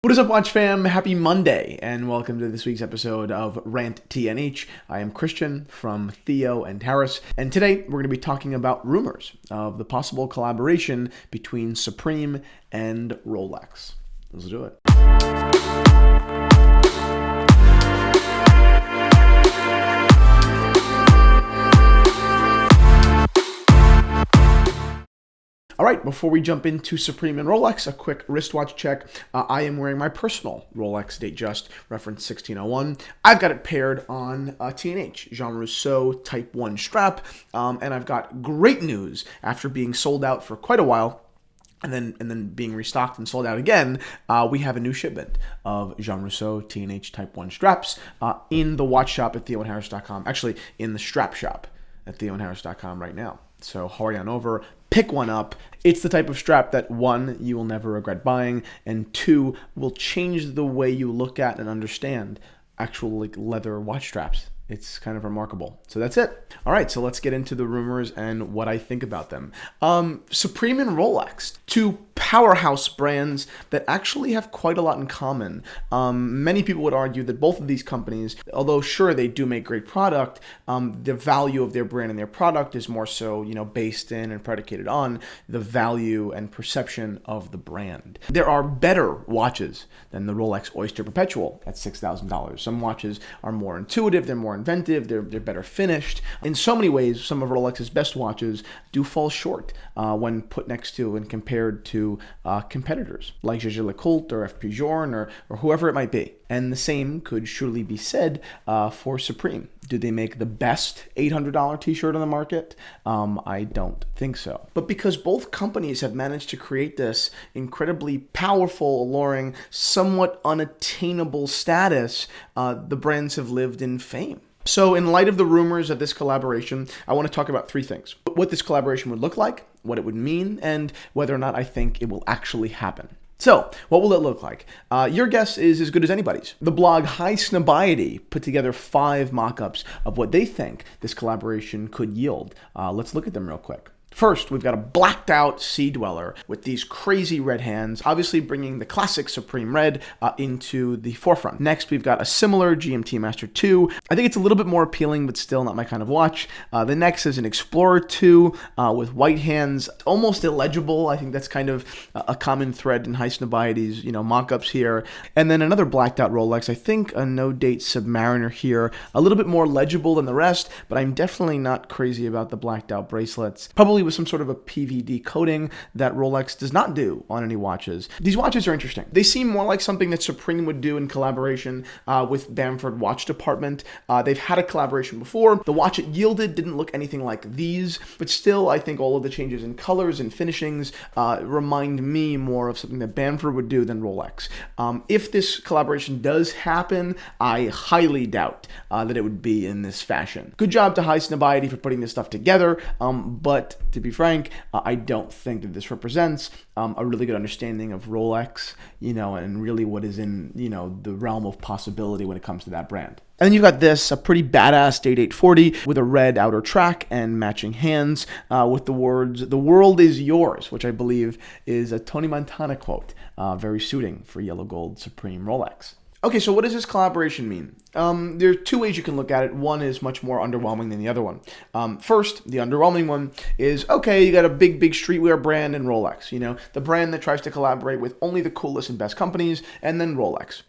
What is up, Watch fam? Happy Monday, and welcome to this week's episode of RANT&H. I am Christian from Theo and Harris, and today we're going to be talking about rumors of the possible collaboration between Supreme and Rolex. Let's do it. All right, before we jump into Supreme and Rolex, a quick wristwatch check. I am wearing my personal Rolex Datejust reference 1601. I've got it paired on T&H, Jean Rousseau Type 1 strap, and I've got great news. After being sold out for quite a while, and then being restocked and sold out again, we have a new shipment of Jean Rousseau T&H Type 1 straps in the watch shop at theoandharris.com. Actually, in the strap shop at theoandharris.com right now. So hurry on over, pick one up. It's the type of strap that, one, you will never regret buying, and two, will change the way you look at and understand actual leather watch straps. It's kind of remarkable. So that's it. All right, so let's get into the rumors and what I think about them. Supreme and Rolex, two powerhouse brands that actually have quite a lot in common. Many people would argue that both of these companies, although sure they do make great product, the value of their brand and their product is more so, based in and predicated on the value and perception of the brand. There are better watches than the Rolex Oyster Perpetual at $6,000. Some watches are more intuitive, they're more inventive, they're better finished. In so many ways, some of Rolex's best watches do fall short when put next to and compared to competitors like Jaeger-LeCoultre or F. Journe or whoever it might be. And the same could surely be said for Supreme. Do they make the best $800 t-shirt on the market? I don't think so. But because both companies have managed to create this incredibly powerful, alluring, somewhat unattainable status, the brands have lived in fame. So in light of the rumors of this collaboration, I want to talk about three things. What this collaboration would look like, what it would mean, and whether or not I think it will actually happen. So, what will it look like? Your guess is as good as anybody's. The blog High Snobiety put together 5 mock-ups of what they think this collaboration could yield. Let's look at them real quick. First, we've got a blacked out Sea Dweller with these crazy red hands, obviously bringing the classic Supreme red into the forefront. Next, we've got a similar GMT Master 2. I think it's a little bit more appealing, but still not my kind of watch. The next is an Explorer 2 with white hands, almost illegible. I think that's kind of a common thread in High Snobiety's, mock-ups here. And then another blacked out Rolex, I think a no-date Submariner here, a little bit more legible than the rest, but I'm definitely not crazy about the blacked out bracelets. Probably with some sort of a PVD coating that Rolex does not do on any watches. These watches are interesting. They seem more like something that Supreme would do in collaboration with Bamford Watch Department. They've had a collaboration before. The watch it yielded didn't look anything like these, but still I think all of the changes in colors and finishings remind me more of something that Bamford would do than Rolex. If this collaboration does happen, I highly doubt that it would be in this fashion. Good job to High Snobiety for putting this stuff together, but to be frank, I don't think that this represents a really good understanding of Rolex, and really what is in, the realm of possibility when it comes to that brand. And then you've got this, a pretty badass Date 840 with a red outer track and matching hands with the words, "The world is yours," which I believe is a Tony Montana quote, very suiting for yellow gold Supreme Rolex. Okay, so what does this collaboration mean? There are 2 ways you can look at it. One is much more underwhelming than the other one. First, the underwhelming one is, okay, you got a big streetwear brand and Rolex, the brand that tries to collaborate with only the coolest and best companies, and then Rolex,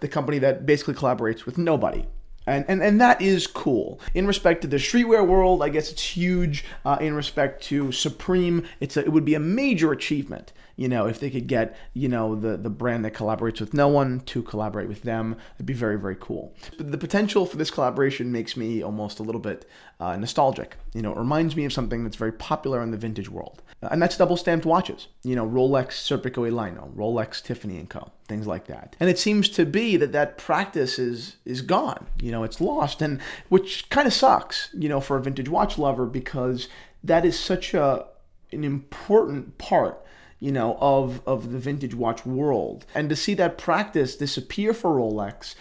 the company that basically collaborates with nobody. And that is cool. In respect to the streetwear world, I guess it's huge. In respect to Supreme, it would be a major achievement, if they could get, the brand that collaborates with no one to collaborate with them. It'd be very, very cool. But the potential for this collaboration makes me almost a little bit nostalgic. It reminds me of something that's very popular in the vintage world. And that's double-stamped watches. Rolex Serpico e Lino, Rolex Tiffany & Co., things like that. And it seems to be that practice is gone. It's lost, and which kind of sucks, for a vintage watch lover, because that is such an important part of the vintage watch world. And to see that practice disappear for Rolex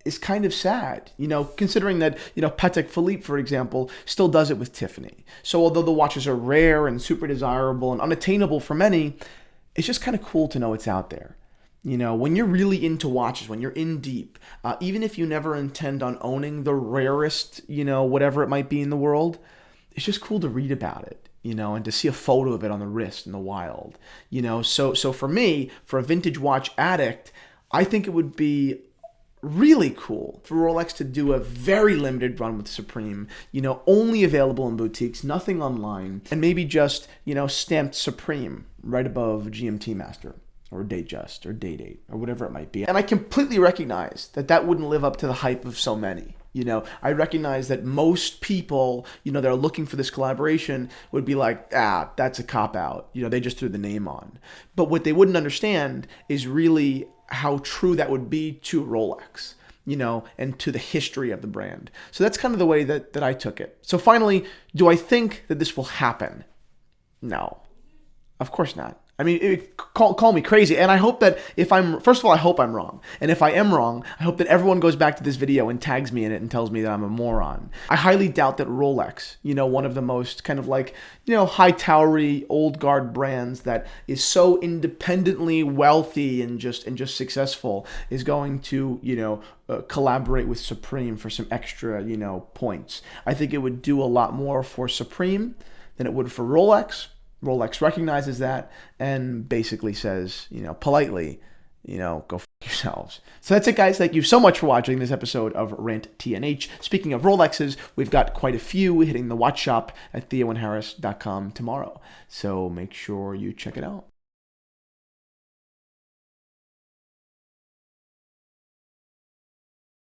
is kind of sad, considering that, Patek Philippe, for example, still does it with Tiffany. So although the watches are rare and super desirable and unattainable for many, it's just kind of cool to know it's out there. When you're really into watches, when you're in deep, even if you never intend on owning the rarest, whatever it might be in the world, it's just cool to read about it, and to see a photo of it on the wrist in the wild, So for me, for a vintage watch addict, I think it would be really cool for Rolex to do a very limited run with Supreme, only available in boutiques, nothing online, and maybe just, stamped Supreme right above GMT Master or Datejust or Day-Date or whatever it might be. And I completely recognize that wouldn't live up to the hype of so many. I recognize that most people, that are looking for this collaboration would be like, that's a cop-out. They just threw the name on. But what they wouldn't understand is really how true that would be to Rolex, and to the history of the brand. So that's kind of the way that I took it. So finally, do I think that this will happen? No, of course not. I mean, call me crazy. And I hope that first of all, I hope I'm wrong. And if I am wrong, I hope that everyone goes back to this video and tags me in it and tells me that I'm a moron. I highly doubt that Rolex, one of the most kind of like, high towery, old guard brands that is so independently wealthy and just successful is going to, collaborate with Supreme for some extra, points. I think it would do a lot more for Supreme than it would for Rolex. Rolex recognizes that and basically says, politely, go f yourselves. So that's it, guys. Thank you so much for watching this episode of RANT&H. Speaking of Rolexes, we've got quite a few hitting the watch shop at theoandharris.com tomorrow. So make sure you check it out.